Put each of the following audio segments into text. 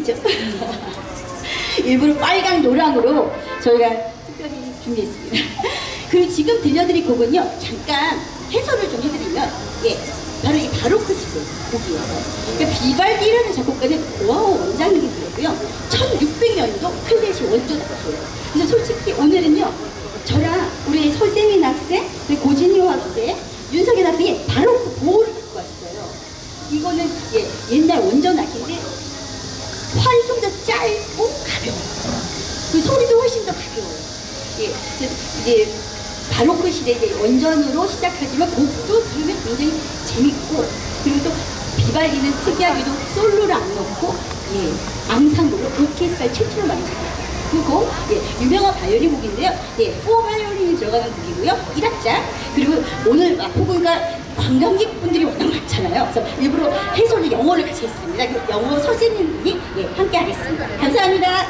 보이시죠? 일부러 빨강 노랑으로 저희가 특별히 준비했습니다. 그리고 지금 들려드릴 곡은요, 잠깐 해설을 좀 해드리면, 예, 바로 이 바로크 시대 곡이에요. 그러니까 비발디라는 작곡가는 고아호 원작이고요, 1600년도 클래식 원조 작곡이에요. 그래서 솔직히 오늘은요, 저랑 우리 설세민 학생, 고진효 학생, 윤석현 학생이 바로크 보호를 갖고 왔어요. 이거는 예, 옛날 원전 악기인데 활이 좀 더 짧고 가벼워요. 그 소리도 훨씬 더 가벼워요. 예, 이제 바로크 시대 이제 원전으로 시작하지만 곡도 들으면 굉장히 재밌고, 그리고 또 비발디는 특이하게도 솔로를 안 넣고 예, 앙상블로 오케스트라 최초로 만들어요. 그 곡, 예, 유명한 바이올린 곡인데요. 예, 4 바이올린이 들어가는 곡이고요. 1악장. 그리고 오늘 마포구가 관광객분들이 워낙 많잖아요. 그래서 일부러 해설을 영어를 같이 했습니다. 그 영어 서재님이 예, 함께 하겠습니다. 감사합니다.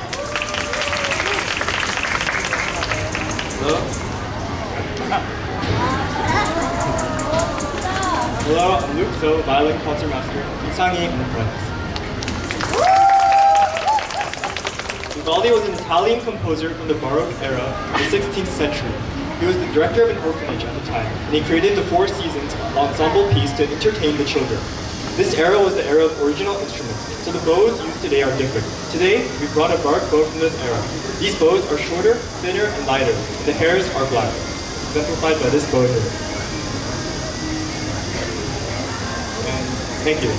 Hello, I'm Luke So, violin concertmaster, Isangi and friends. Vivaldi was an Italian composer from the Baroque era of the 16th century. He was the director of an orphanage at the time, and he created the Four Seasons ensemble piece to entertain the children. This era was the era of original instruments, so the bows used today are different. Today, we brought a bark bow from this era. These bows are shorter, thinner, and lighter, and the hairs are black, exemplified by this bow here. And thank you.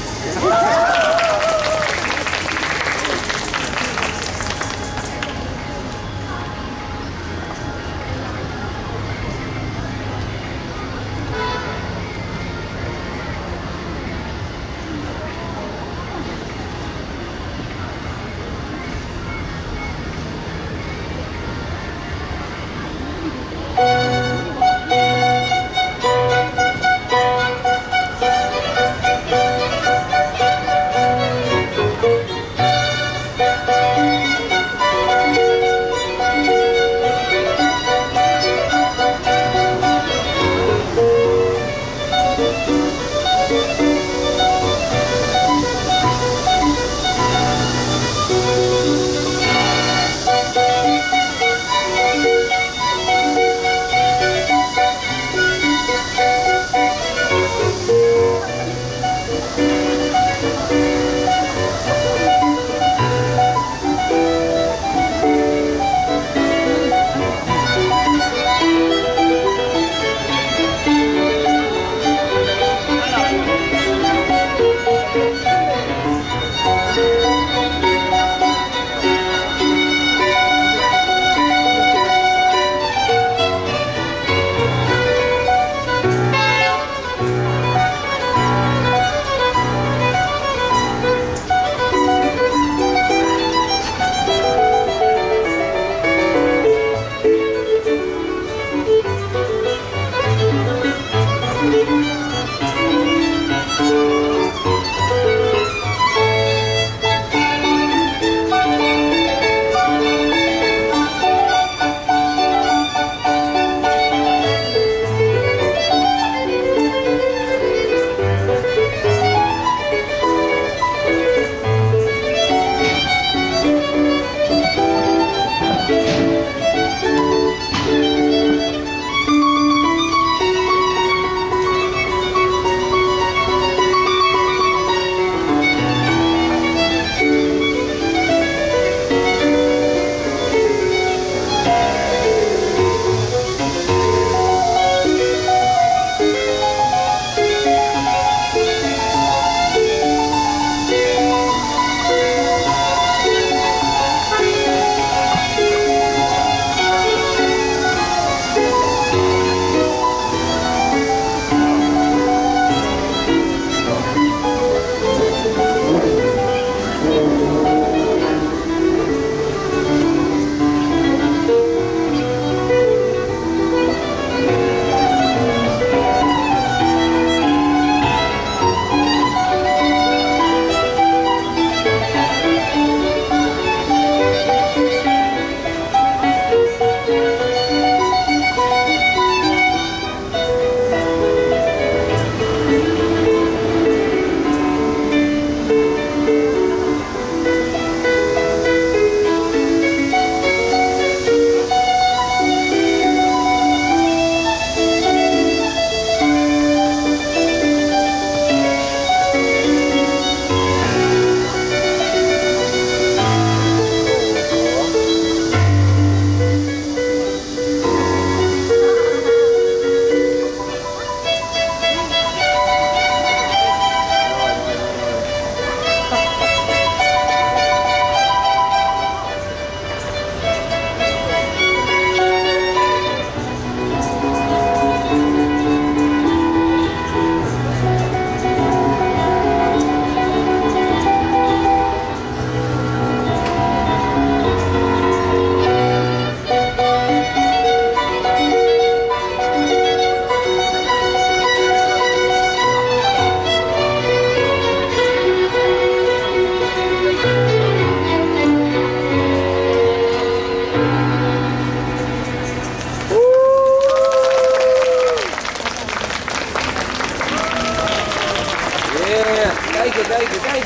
Very good, very good, very good.